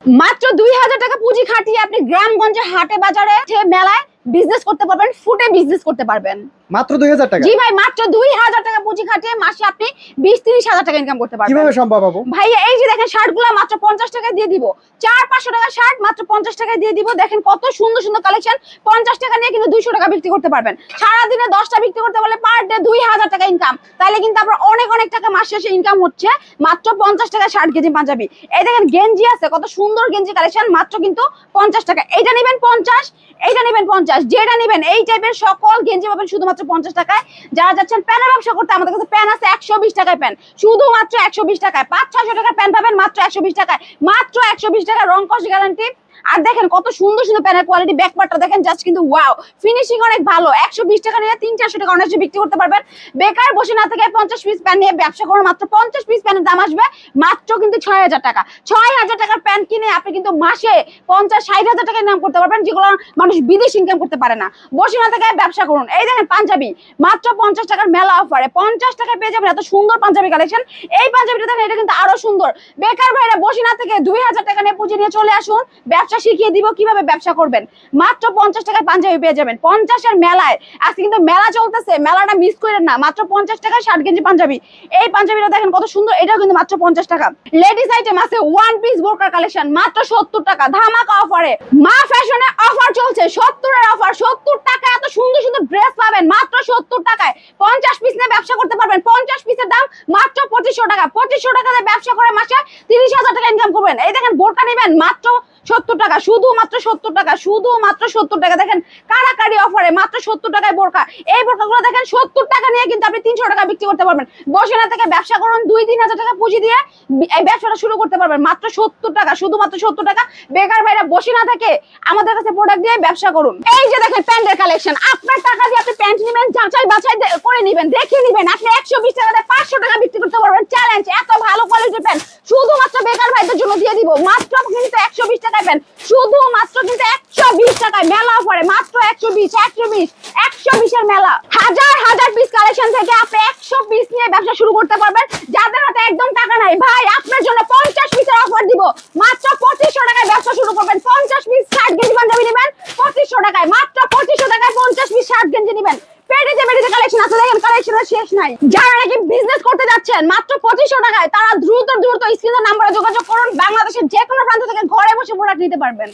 মাত্র 2000 টাকা পুঁজি খাটিয়ে আপনি গ্রামগঞ্জে হাটে বাজারে মেলায় বিজনেস করতে পারবেন, ফুটে বিজনেস করতে পারবেন মাত্র 2000 টাকা। জি ভাই, মাত্র 2000 টাকা পুঁজি খাটিয়ে মাসে আপনি 20-30 হাজার টাকা ইনকাম করতে পারবেন। কিভাবে সম্ভব বাবু? ভাই এই যে দেখেন শার্টগুলো মাত্র 50 টাকায় দিয়ে দিব। 400-500 টাকা শার্ট মাত্র 50 টাকায় দিয়ে দিব। দেখেন কত সুন্দর সুন্দর কালেকশন। 50 টাকা নিয়ে কিন্তু 200 টাকা বিক্রি করতে পারবেন। সারা দিনে 10টা বিক্রি করতে পারলে পার ডে 2000 টাকা ইনকাম। তাহলে কিন্তু আপনার অনেক অনেক টাকা মাস শেষে ইনকাম হচ্ছে। মাত্র 50 টাকা শার্ট গেঞ্জি পাঞ্জাবি। এই দেখেন গেঞ্জি আছে, কত সুন্দর গেঞ্জি কালেকশন, মাত্র কিন্তু 50 টাকা। এইটা নেবেন 50, এইটা নেবেন 50, যেটা নেবেন এই টাইপের সকল গেঞ্জি পাবেন শুধুমাত্র 50 টাকায়। যারা যাচ্ছেন প্যানের ব্যবসা করতে, আমাদের কাছে প্যান আছে 120 টাকায় প্যান, শুধুমাত্র 120 টাকায়। 500-600 টাকার প্যান পাবেন মাত্র 120 টাকায়, মাত্র 120 টাকা, রং কস গ্যারান্টি। আর দেখেন কত সুন্দর সুন্দর প্যানের কোয়ালিটি, ব্যাকপার্টটা দেখেন জাস্ট কিন্তু ওয়াও, ফিনিশিং অনেক ভালো। 120 টাকা নিয়ে 300-400 টাকা অনায়াসে বিক্রি করতে পারবেন। বেকার বসে না থেকে 50 পিস প্যান নিয়ে ব্যবসা করুন। মাত্র 50 পিস প্যানের দাম আসবে মাত্র কিন্তু 6000 টাকা। 6000 টাকার প্যান কিনে আপনি কিন্তু মাসে 50-60 হাজার টাকা ইনকাম করতে পারবেন, যেগুলো মানুষ বিদেশ ইনকাম করতে পারে না। বসে না থেকে ব্যবসা করুন। এই দেখেন পাঞ্জাবি মাত্র 50 টাকার মেলা অফারে 50 টাকায় পেয়ে যাবেন এত সুন্দর পাঞ্জাবি কালেকশন। এই পাঞ্জাবিটা দেখেন, এটা কিন্তু আরো সুন্দর। বেকার ভাইরা বসে না থেকে 2000 টাকা নিয়ে পুঁজি নিয়ে চলে আসুন, ব্যবসা শিখিয়ে দিব কিভাবে ব্যবসা করবেন। মাত্র 50 টাকায় পাঞ্জাবি পেয়ে যাবেন। 50 এর মেলায় আজকে কিন্তু মেলা চলতেছে, মেলাটা মিস করেন না। মাত্র 50 টাকায় শার্ট গেঞ্জি পাঞ্জাবি। এই পাঞ্জাবিটা দেখেন কত সুন্দর, এটাও কিন্তু মাত্র 50 টাকা। লেডিস আইটেম আছে ওয়ান পিস বোরকার কালেকশন মাত্র 70 টাকা, ধামাকা অফারে। মা ফ্যাশনে অফার চলছে, 70 এর অফার। 70 টাকা এত সুন্দর সুন্দর ড্রেস পাবেন মাত্র 70 টাকায়। 50 পিস নিয়ে ব্যবসা করতে পারবেন। 50 পিসের দাম মাত্র 2500 টাকা। 2500 টাকা দিয়ে ব্যবসা করে মাসে 30,000 টাকা ইনকাম করবেন। এই দেখেন বোরকা নেবেন মাত্র 70 টাকা, শুধুমাত্র 70 টাকা, শুধুমাত্র 70 টাকা। দেখেন কারাকারি অফারে মাত্র 70 টাকায় বোরকা। এই বোরকাগুলো দেখেন 70 টাকা নিয়ে কিন্তু আপনি 300 টাকা বিক্রি করতে পারবেন। বসে না থেকে ব্যবসা করুন, 2-3 হাজার টাকা পুঁজি দিয়ে এই ব্যবসাটা শুরু করতে পারবেন মাত্র 70 টাকা, শুধুমাত্র 70 টাকা। বেকার ভাইরা বসে না থেকে আমাদের কাছে প্রোডাক্ট দিয়ে ব্যবসা করুন। এই যে দেখেন প্যান্টের কালেকশন, আপনার টাকা দিয়ে আপনি প্যান্ট নেবেন, যাচাই বাছাই করে নেবেন, দেখে নেবেন। আপনি 120 টাকা দিয়ে 500 টাকা বিক্রি করতে পারবেন। চ্যালেঞ্জ, এত ভালো কোয়ালিটির প্যান্ট শুধুমাত্র বেকার ভাইদের জন্য দিয়ে দিব। মাত্র কিন্তু 120 টাকায় প্যান্ট, শুধুমাত্র কিন্তু 120 টাকায় মেলা অফারে মাত্র 120 এর মেলা। হাজার হাজার পিস কালেকশন থেকে আপনি 100 পিস নিয়ে ব্যবসা শুরু করতে পারবেন। যাদের হাতে একদম টাকা নাই ভাই, আপনার জন্য 50 পিসের অফার দিব। মাত্র 2500 টাকায় ব্যবসা শুরু করবেন। 50 পিস শার্ট গেঞ্জি পাঞ্জাবি নেবেন 2500 টাকায়, মাত্র 2500 টাকায় 50 পিস শার্ট গেঞ্জি নেবেন। পেটিতে কালেকশন আছে, দেখেন কালেকশনের শেষ নাই। যারা নাকি বিজনেস করতে যাচ্ছেন মাত্র 2500 টাকায়, তারা দ্রুত স্ক্রিনের নাম্বারে যোগাযোগ করুন। বাংলাদেশের যে কোনো প্রান্ত থেকে ঘরে বসে প্রোডাক্ট নিতে পারবেন।